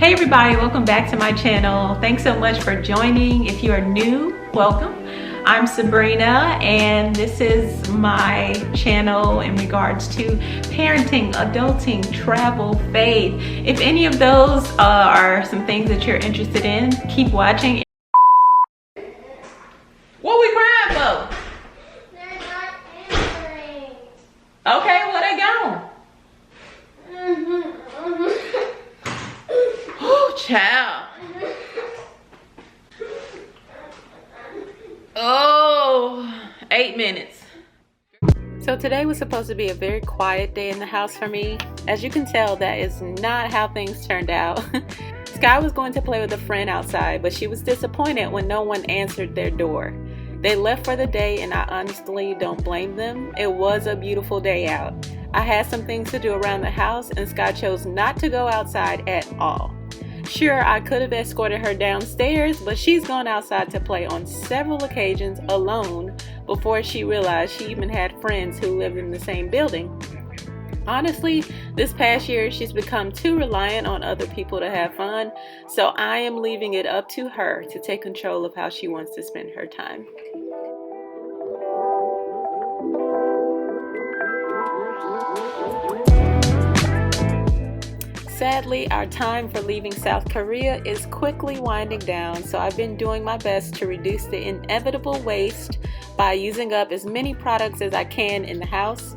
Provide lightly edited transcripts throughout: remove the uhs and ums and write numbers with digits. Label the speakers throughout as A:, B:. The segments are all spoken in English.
A: Hey everybody, welcome back to my channel. Thanks so much for joining. If you are new, welcome. I'm Sabrina and this is my channel in regards to parenting, adulting, travel, faith. If any of those are some things that you're interested in, keep watching. What we crying for?
B: They're not answering.
A: Okay, where they gone? Oh, child. Oh, 8 minutes. So today was supposed to be a very quiet day in the house for me. As you can tell, that is not how things turned out. Sky was going to play with a friend outside, but she was disappointed when no one answered their door. They left for the day and I honestly don't blame them. It was a beautiful day out. I had some things to do around the house and Sky chose not to go outside at all. Sure, I could have escorted her downstairs, but she's gone outside to play on several occasions alone before she realized she even had friends who lived in the same building. Honestly, this past year she's become too reliant on other people to have fun, so I am leaving it up to her to take control of how she wants to spend her time. Sadly, our time for leaving South Korea is quickly winding down, so I've been doing my best to reduce the inevitable waste by using up as many products as I can in the house.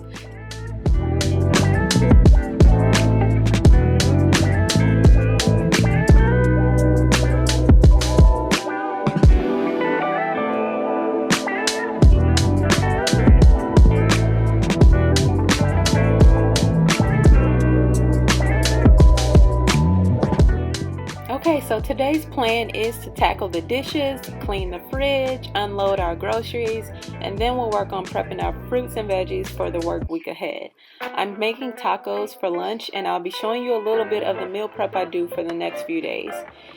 A: Okay, so today's plan is to tackle the dishes, clean the fridge, unload our groceries, and then we'll work on prepping our fruits and veggies for the work week ahead. I'm making tacos for lunch and I'll be showing you a little bit of the meal prep I do for the next few days.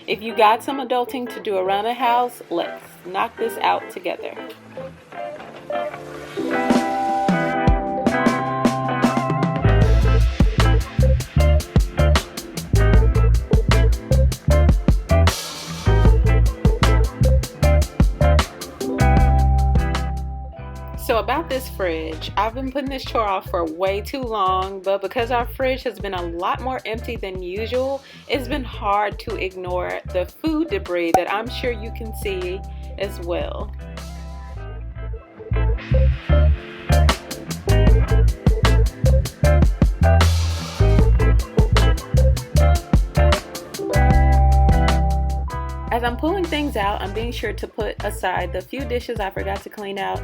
A: If you got some adulting to do around the house, let's knock this out together. So about this fridge, I've been putting this chore off for way too long, but because our fridge has been a lot more empty than usual, it's been hard to ignore the food debris that I'm sure you can see as well. As I'm pulling things out, I'm being sure to put aside the few dishes I forgot to clean out.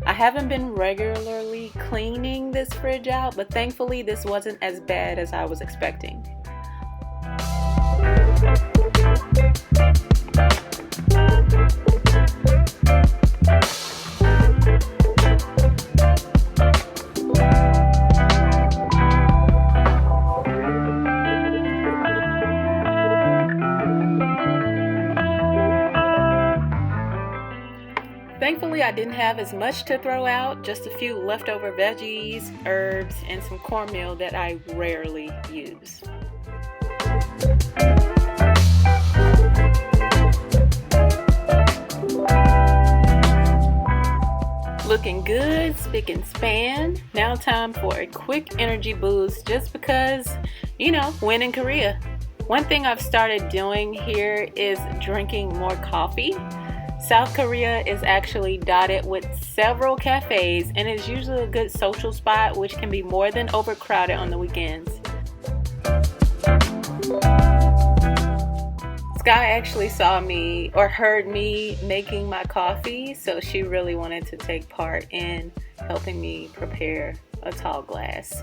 A: I haven't been regularly cleaning this fridge out, but thankfully this wasn't as bad as I was expecting. Thankfully, I didn't have as much to throw out, just a few leftover veggies, herbs, and some cornmeal that I rarely use. Looking good, spick and span. Now time for a quick energy boost just because, you know, when in Korea. One thing I've started doing here is drinking more coffee. South Korea is actually dotted with several cafes and is usually a good social spot which can be more than overcrowded on the weekends. Sky actually saw me or heard me making my coffee, so she really wanted to take part in helping me prepare a tall glass.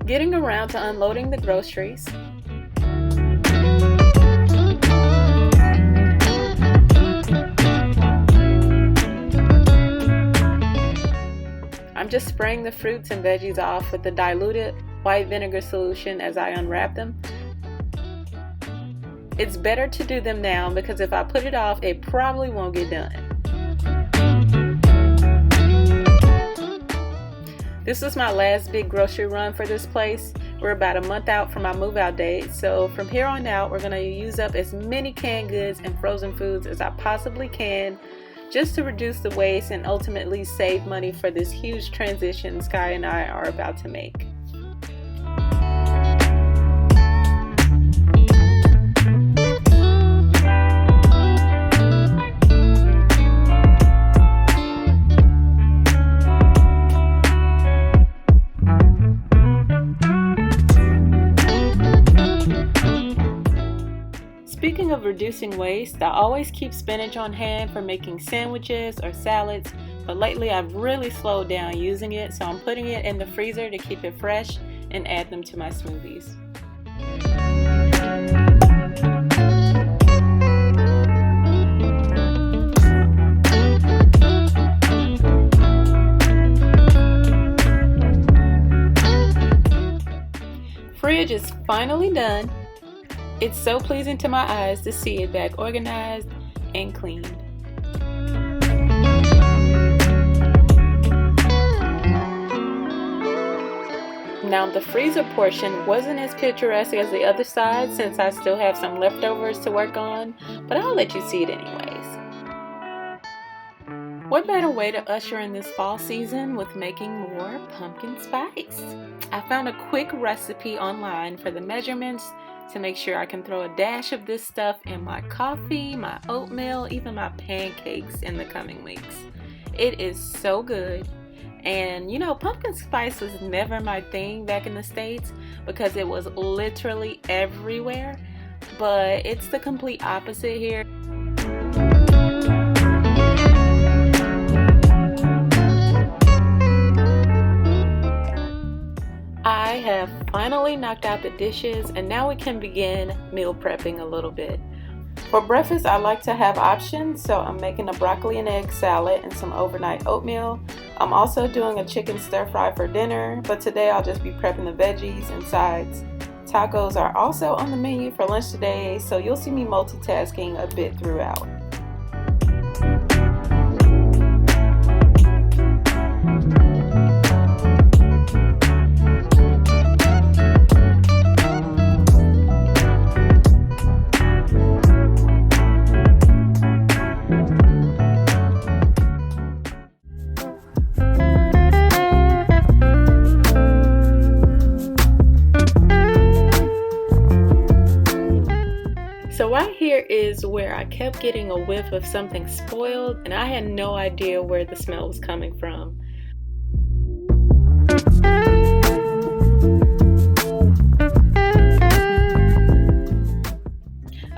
A: Getting around to unloading the groceries. I'm just spraying the fruits and veggies off with the diluted white vinegar solution as I unwrap them. It's better to do them now because if I put it off, it probably won't get done. This was my last big grocery run for this place. We're about a month out from my move out date, so from here on out we're going to use up as many canned goods and frozen foods as I possibly can just to reduce the waste and ultimately save money for this huge transition Sky and I are about to make. Speaking of reducing waste, I always keep spinach on hand for making sandwiches or salads, but lately I've really slowed down using it, so I'm putting it in the freezer to keep it fresh and add them to my smoothies. Fridge is finally done. It's so pleasing to my eyes to see it back organized and cleaned. Now the freezer portion wasn't as picturesque as the other side since I still have some leftovers to work on, but I'll let you see it anyways. What better way to usher in this fall season with making more pumpkin spice? I found a quick recipe online for the measurements to make sure I can throw a dash of this stuff in my coffee, my oatmeal, even my pancakes in the coming weeks. It is so good. And you know, pumpkin spice was never my thing back in the States because it was literally everywhere, but it's the complete opposite here. I have finally knocked out the dishes and now we can begin meal prepping a little bit. For breakfast, I like to have options, so I'm making a broccoli and egg salad and some overnight oatmeal. I'm also doing a chicken stir fry for dinner, but today I'll just be prepping the veggies and sides. Tacos are also on the menu for lunch today, so you'll see me multitasking a bit throughout. So right here is where I kept getting a whiff of something spoiled and I had no idea where the smell was coming from.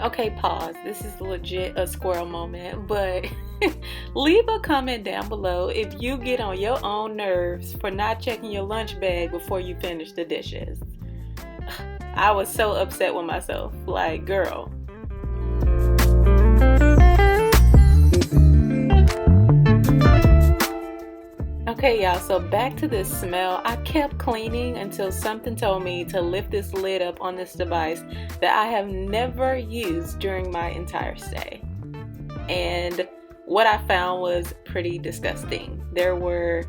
A: Okay, pause. This is legit a squirrel moment, but leave a comment down below if you get on your own nerves for not checking your lunch bag before you finish the dishes. I was so upset with myself, like, girl. Okay, y'all, so back to this smell. I kept cleaning until something told me to lift this lid up on this device that I have never used during my entire stay. And what I found was pretty disgusting. There were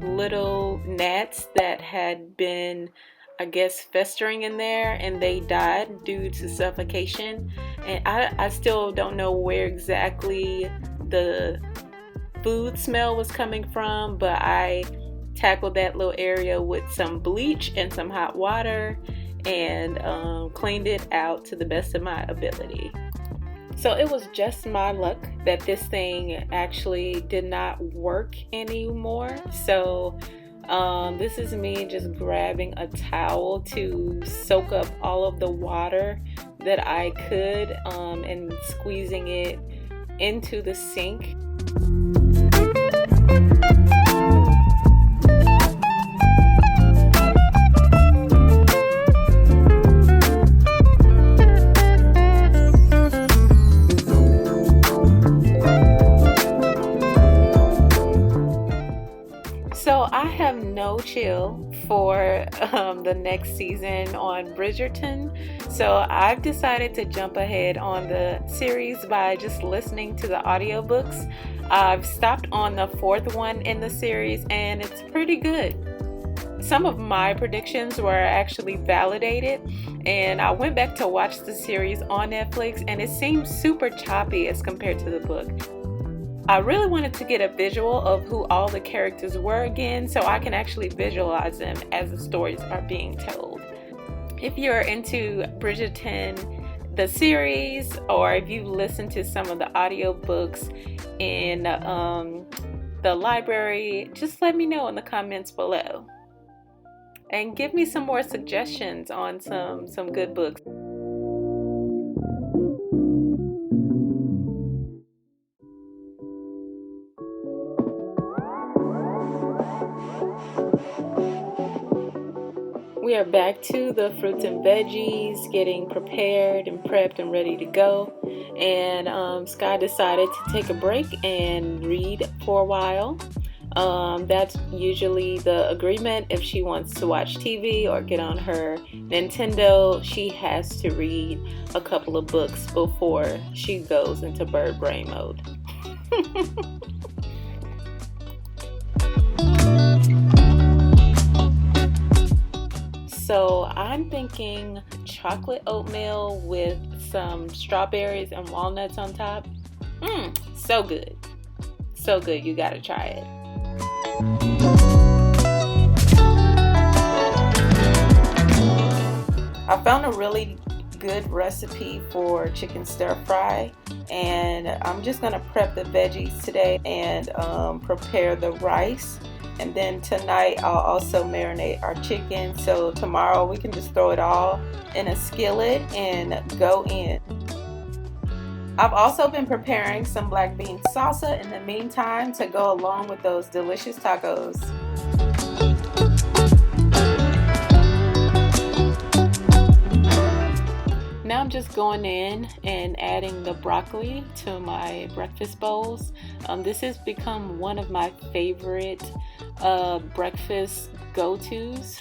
A: little gnats that had been, I guess, festering in there, and they died due to suffocation. And I still don't know where exactly the food smell was coming from, but I tackled that little area with some bleach and some hot water and cleaned it out to the best of my ability. So it was just my luck that this thing actually did not work anymore. So this is me just grabbing a towel to soak up all of the water that I could and squeezing it into the sink. So I have no chill for the next season on Bridgerton. So I've decided to jump ahead on the series by just listening to the audiobooks. I've stopped on the 4th one in the series and it's pretty good. Some of my predictions were actually validated, and I went back to watch the series on Netflix and it seemed super choppy as compared to the book. I really wanted to get a visual of who all the characters were again so I can actually visualize them as the stories are being told. If you're into Bridgerton, the series, or if you listen to some of the audiobooks in the library, just let me know in the comments below. And give me some more suggestions on some good books. We are back to the fruits and veggies, getting prepared and prepped and ready to go. And Sky decided to take a break and read for a while. That's usually the agreement. If she wants to watch TV or get on her Nintendo, she has to read a couple of books before she goes into bird brain mode. So I'm thinking chocolate oatmeal with some strawberries and walnuts on top. So good. So good, you gotta try it. I found a really good recipe for chicken stir fry, and I'm just gonna prep the veggies today and prepare the rice. And then tonight I'll also marinate our chicken, so tomorrow we can just throw it all in a skillet and go in. I've also been preparing some black bean salsa in the meantime to go along with those delicious tacos. Now I'm just going in and adding the broccoli to my breakfast bowls. This has become one of my favorite breakfast go-tos.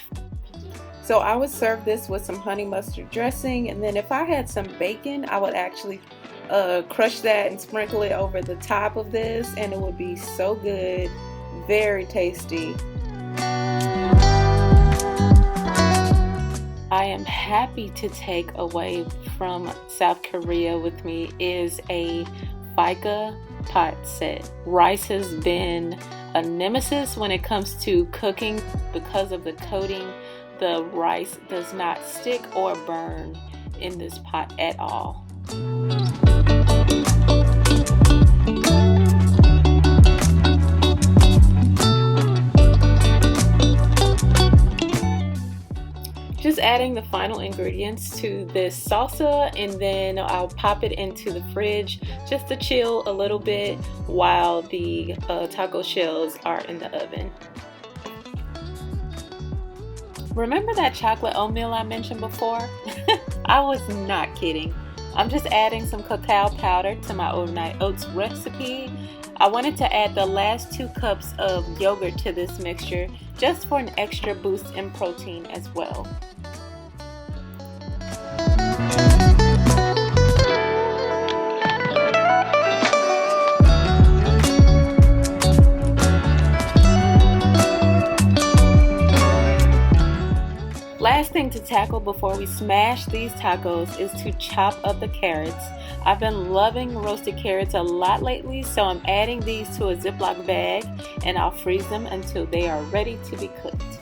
A: So I would serve this with some honey mustard dressing, and then if I had some bacon, I would actually crush that and sprinkle it over the top of this, and it would be so good, very tasty. I am happy to take away from South Korea with me is a FICA pot set. Rice has been a nemesis when it comes to cooking because of the coating. The rice does not stick or burn in this pot at all. Just adding the final ingredients to this salsa, and then I'll pop it into the fridge just to chill a little bit while the taco shells are in the oven. Remember that chocolate oatmeal I mentioned before? I was not kidding. I'm just adding some cacao powder to my overnight oats recipe. I wanted to add the last 2 cups of yogurt to this mixture just for an extra boost in protein as well. Last thing to tackle before we smash these tacos is to chop up the carrots. I've been loving roasted carrots a lot lately, so I'm adding these to a Ziploc bag and I'll freeze them until they are ready to be cooked.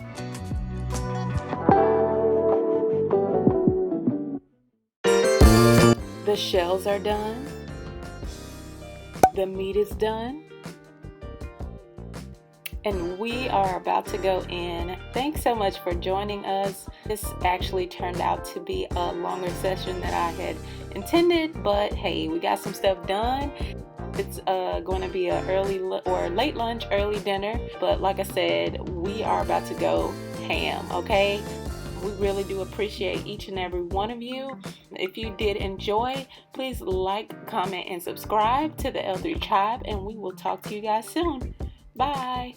A: The shells are done. The meat is done. And we are about to go in. Thanks so much for joining us. This actually turned out to be a longer session than I had intended, but hey, we got some stuff done. It's going to be a early or late lunch, early dinner, but like I said, we are about to go ham, okay? We really do appreciate each and every one of you. If you did enjoy, please like, comment, and subscribe to the L3 Tribe, and we will talk to you guys soon. Bye.